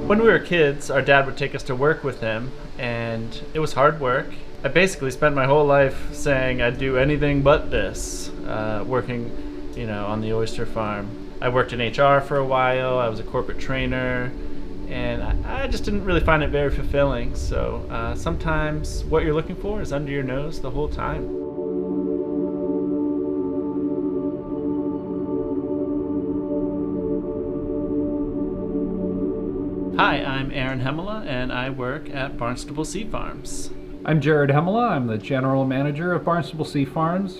When we were kids, our dad would take us to work with him, and it was hard work. I basically spent my whole life saying I'd do anything but this, working, on the oyster farm. I worked in HR for a while, I was a corporate trainer, and I just didn't really find it very fulfilling. So sometimes what you're looking for is under your nose the whole time. Hi, I'm Aaron Hemela, and I work at Barnstable Sea Farms. I'm Jared Hemela. I'm the general manager of Barnstable Sea Farms,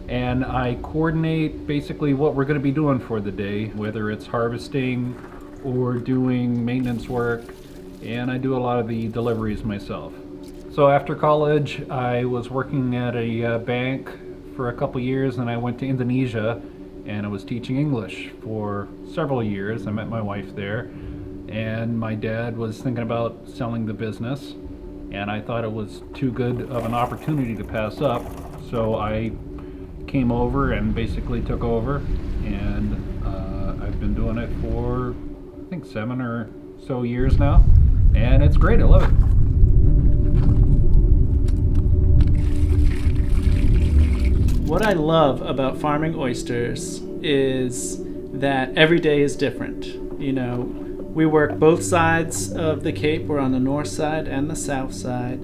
and I coordinate basically what we're going to be doing for the day, whether it's harvesting or doing maintenance work, and I do a lot of the deliveries myself. So after college, I was working at a bank for a couple years, and I went to Indonesia, and I was teaching English for several years. I met my wife there. And my dad was thinking about selling the business, and I thought it was too good of an opportunity to pass up. So I came over and basically took over, and I've been doing it for I think 7 or so years now, and it's great. I love it. What I love about farming oysters is that every day is different. We work both sides of the Cape. We're on the north side and the south side.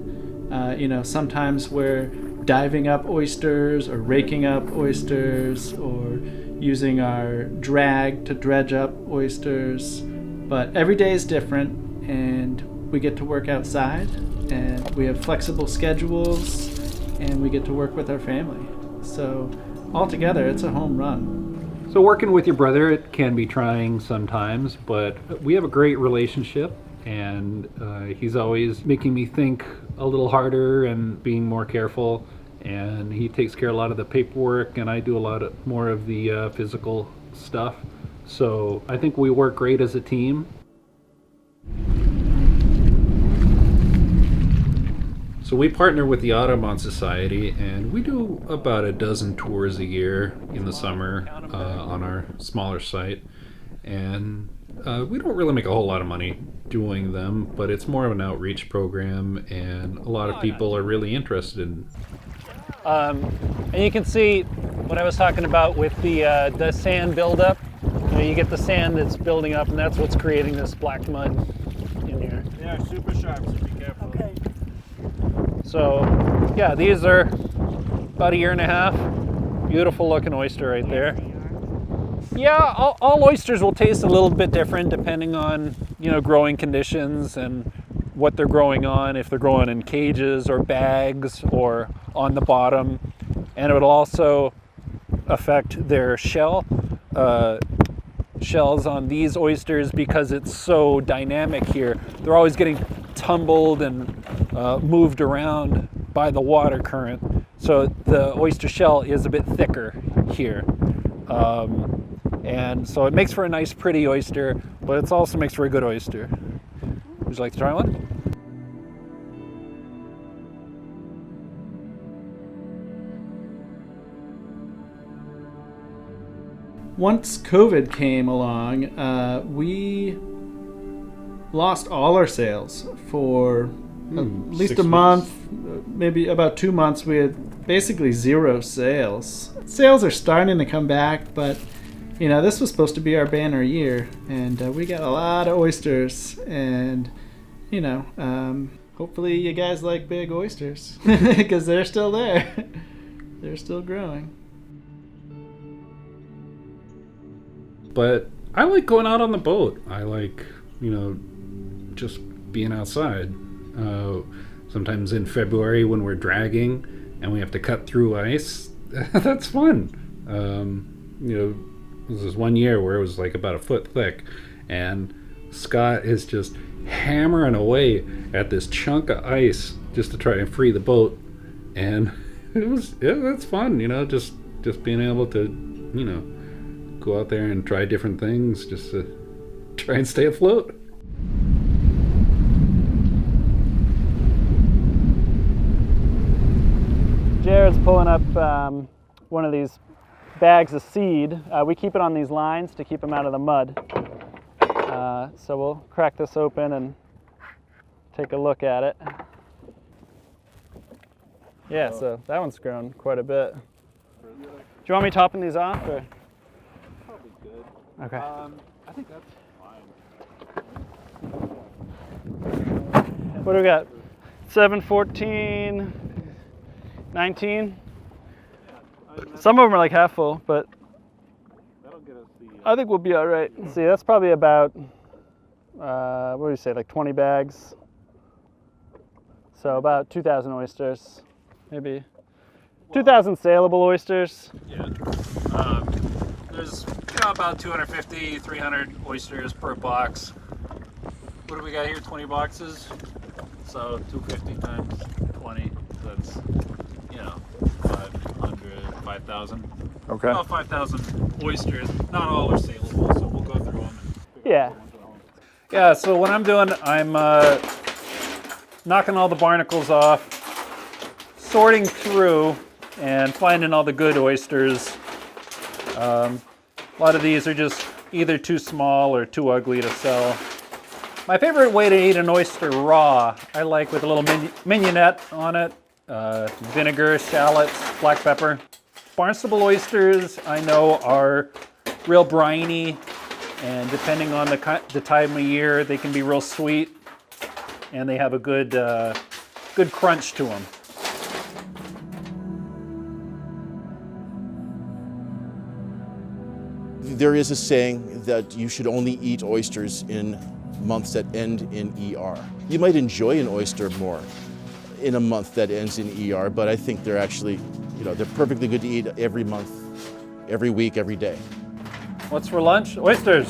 Sometimes we're diving up oysters or raking up oysters or using our drag to dredge up oysters. But every day is different, and we get to work outside, and we have flexible schedules, and we get to work with our family. So altogether, it's a home run. So working with your brother, it can be trying sometimes, but we have a great relationship, and he's always making me think a little harder and being more careful, and he takes care of a lot of the paperwork, and I do a lot more of the physical stuff. So I think we work great as a team. So we partner with the Audubon Society, and we do about a dozen tours a year in the summer on our smaller site. And we don't really make a whole lot of money doing them, but it's more of an outreach program, and a lot of people are really interested in. And you can see what I was talking about with the sand buildup. You get the sand that's building up, and that's what's creating this black mud in here. Yeah, super sharp, so be careful. Okay. So, yeah, these are about a year and a half. Beautiful looking oyster right there. Yeah, all oysters will taste a little bit different depending on, growing conditions and what they're growing on, if they're growing in cages or bags or on the bottom. And it would also affect their shells on these oysters, because it's so dynamic here. They're always getting tumbled and moved around by the water current. So the oyster shell is a bit thicker here. And so it makes for a nice, pretty oyster, but it also makes for a good oyster. Would you like to try one? Once COVID came along, we lost all our sales for at least a month, maybe about 2 months. We had basically zero sales. Sales are starting to come back, but this was supposed to be our banner year, and we got a lot of oysters, and hopefully you guys like big oysters, because they're still there. They're still growing. But I like going out on the boat. I like, just being outside. Sometimes in February when we're dragging and we have to cut through ice, that's fun. This is one year where it was like about a foot thick, and Scott is just hammering away at this chunk of ice just to try and free the boat, and that's fun. Just being able to go out there and try different things just to try and stay afloat. Jared's pulling up one of these bags of seed. We keep it on these lines to keep them out of the mud. So we'll crack this open and take a look at it. Yeah, so that one's grown quite a bit. Do you want me topping these off? Or? Probably good. Okay. I think that's fine. What do we got? 7, 14, 19? Some of them are like half full, but That'll get us the. I think we'll be all right. See, that's probably about, what do you say, like 20 bags. So about 2,000 oysters, maybe. 2,000 saleable oysters. Yeah. There's about 250, 300 oysters per box. What do we got here? 20 boxes. So 250 times 20. That's 500, 5,000. Okay. About 5,000 oysters. Not all are saleable, so we'll go through them. Yeah. Yeah. So what I'm doing, I'm knocking all the barnacles off, sorting through, and finding all the good oysters. A lot of these are just either too small or too ugly to sell. My favorite way to eat an oyster raw, I like with a little mignonette on it, vinegar, shallots, black pepper. Barnstable oysters, I know, are real briny, and depending on the time of year, they can be real sweet, and they have a good crunch to them. There is a saying that you should only eat oysters in months that end in ER. You might enjoy an oyster more in a month that ends in ER, but I think they're actually, they're perfectly good to eat every month, every week, every day. What's for lunch? Oysters.